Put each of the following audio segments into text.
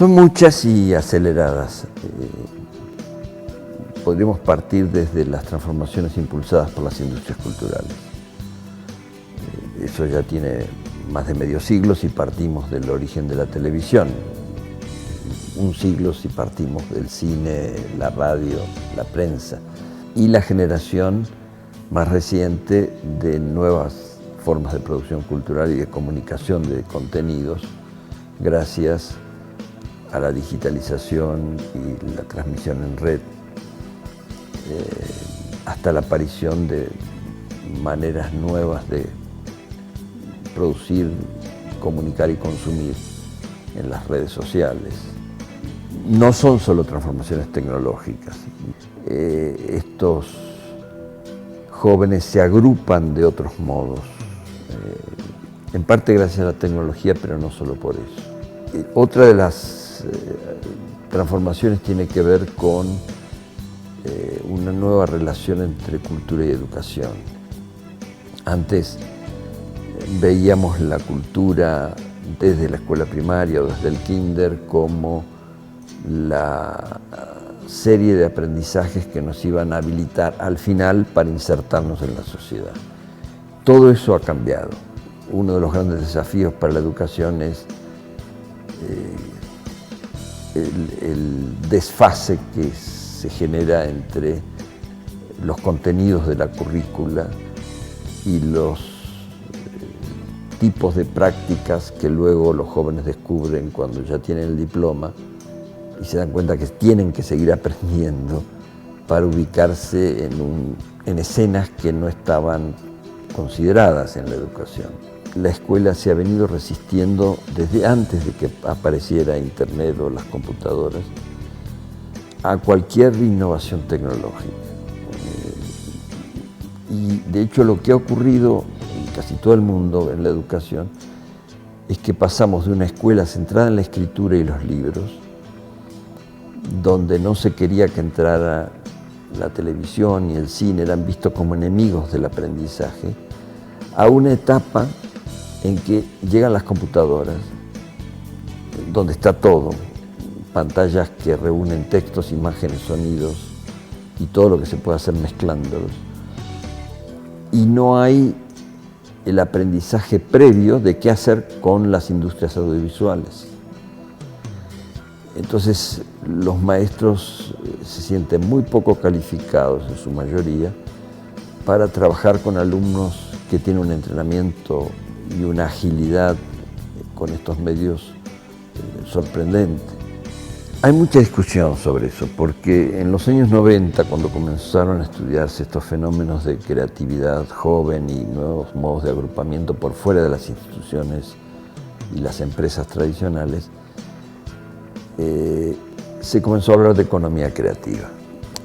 Son muchas y aceleradas. Podríamos partir desde las transformaciones impulsadas por las industrias culturales. Eso ya tiene más de medio siglo si partimos del origen de la televisión, un siglo si partimos del cine, la radio, la prensa, y la generación más reciente de nuevas formas de producción cultural y de comunicación de contenidos gracias a la digitalización y la transmisión en red, hasta la aparición de maneras nuevas de producir, comunicar y consumir en las redes sociales. No son solo transformaciones tecnológicas. Estos jóvenes se agrupan de otros modos, en parte gracias a la tecnología, pero no solo por eso. Otra de las transformaciones tiene que ver con una nueva relación entre cultura y educación. Antes veíamos la cultura desde la escuela primaria o desde el kinder como la serie de aprendizajes que nos iban a habilitar al final para insertarnos en la sociedad. Todo eso ha cambiado. Uno de los grandes desafíos para la educación es el desfase que se genera entre los contenidos de la currícula y los tipos de prácticas que luego los jóvenes descubren cuando ya tienen el diploma y se dan cuenta que tienen que seguir aprendiendo para ubicarse en escenas que no estaban consideradas en la educación. La escuela se ha venido resistiendo desde antes de que apareciera Internet o las computadoras a cualquier innovación tecnológica. Y de hecho lo que ha ocurrido en casi todo el mundo en la educación es que pasamos de una escuela centrada en la escritura y los libros, donde no se quería que entrara la televisión y el cine, eran vistos como enemigos del aprendizaje, a una etapa en que llegan las computadoras, donde está todo, pantallas que reúnen textos, imágenes, sonidos y todo lo que se puede hacer mezclándolos. Y no hay el aprendizaje previo de qué hacer con las industrias audiovisuales. Entonces los maestros se sienten muy poco calificados en su mayoría para trabajar con alumnos que tienen un entrenamiento y una agilidad con estos medios sorprendente. Hay mucha discusión sobre eso, porque en los años 90, cuando comenzaron a estudiarse estos fenómenos de creatividad joven y nuevos modos de agrupamiento por fuera de las instituciones y las empresas tradicionales, se comenzó a hablar de economía creativa.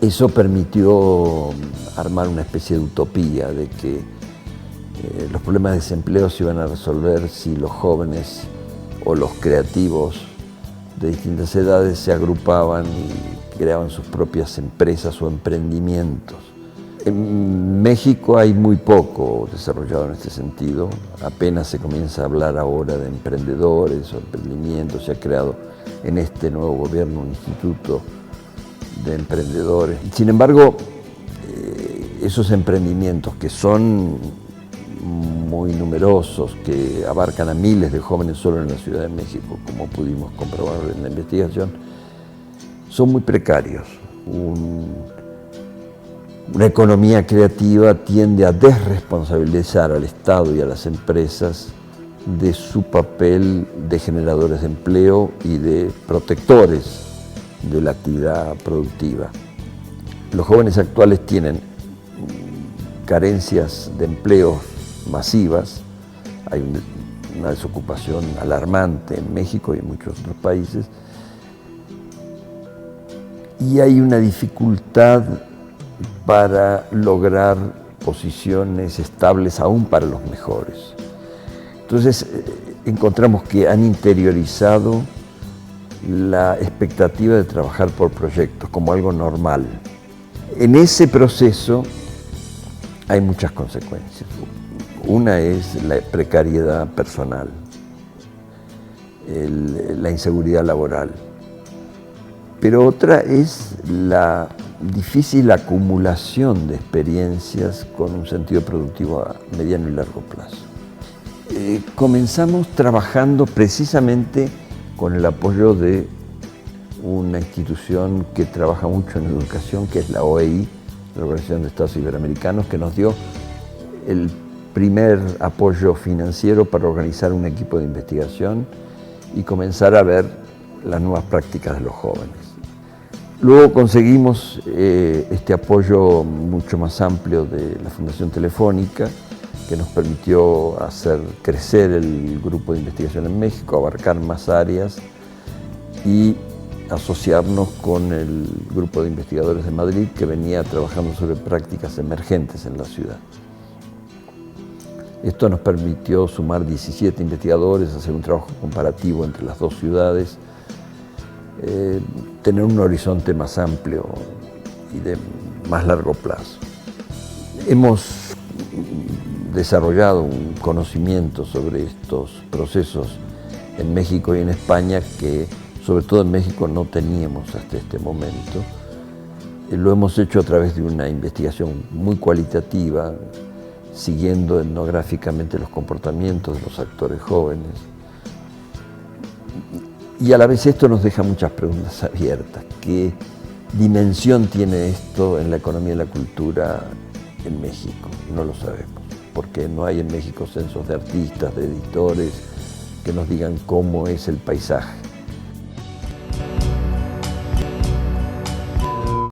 Eso permitió armar una especie de utopía de que los problemas de desempleo se iban a resolver si los jóvenes o los creativos de distintas edades se agrupaban y creaban sus propias empresas o emprendimientos. En México hay muy poco desarrollado en este sentido, apenas se comienza a hablar ahora de emprendedores o emprendimientos, se ha creado en este nuevo gobierno un instituto de emprendedores. Sin embargo, esos emprendimientos que son muy numerosos, que abarcan a miles de jóvenes solo en la Ciudad de México, como pudimos comprobar en la investigación, son muy precarios. Una economía creativa tiende a desresponsabilizar al Estado y a las empresas de su papel de generadores de empleo y de protectores de la actividad productiva. Los jóvenes actuales tienen carencias de empleos masivas, hay una desocupación alarmante en México y en muchos otros países, y hay una dificultad para lograr posiciones estables aún para los mejores. Entonces encontramos que han interiorizado la expectativa de trabajar por proyectos como algo normal. En ese proceso hay muchas consecuencias. Una es la precariedad personal, la inseguridad laboral. pero otra es la difícil acumulación de experiencias con un sentido productivo a mediano y largo plazo. Comenzamos trabajando precisamente con el apoyo de una institución que trabaja mucho en educación, que es la OEI, la Organización de Estados Iberoamericanos, que nos dio el primer apoyo financiero para organizar un equipo de investigación y comenzar a ver las nuevas prácticas de los jóvenes. Luego conseguimos este apoyo mucho más amplio de la Fundación Telefónica, que nos permitió hacer crecer el grupo de investigación en México, abarcar más áreas y asociarnos con el grupo de investigadores de Madrid, que venía trabajando sobre prácticas emergentes en la ciudad. Esto nos permitió sumar 17 investigadores, hacer un trabajo comparativo entre las dos ciudades, tener un horizonte más amplio y de más largo plazo. Hemos desarrollado un conocimiento sobre estos procesos en México y en España que, sobre todo en México, no teníamos hasta este momento. Lo hemos hecho a través de una investigación muy cualitativa, siguiendo etnográficamente los comportamientos de los actores jóvenes. Y a la vez esto nos deja muchas preguntas abiertas. ¿Qué dimensión tiene esto en la economía y la cultura en México? No lo sabemos, porque no hay en México censos de artistas, de editores, que nos digan cómo es el paisaje.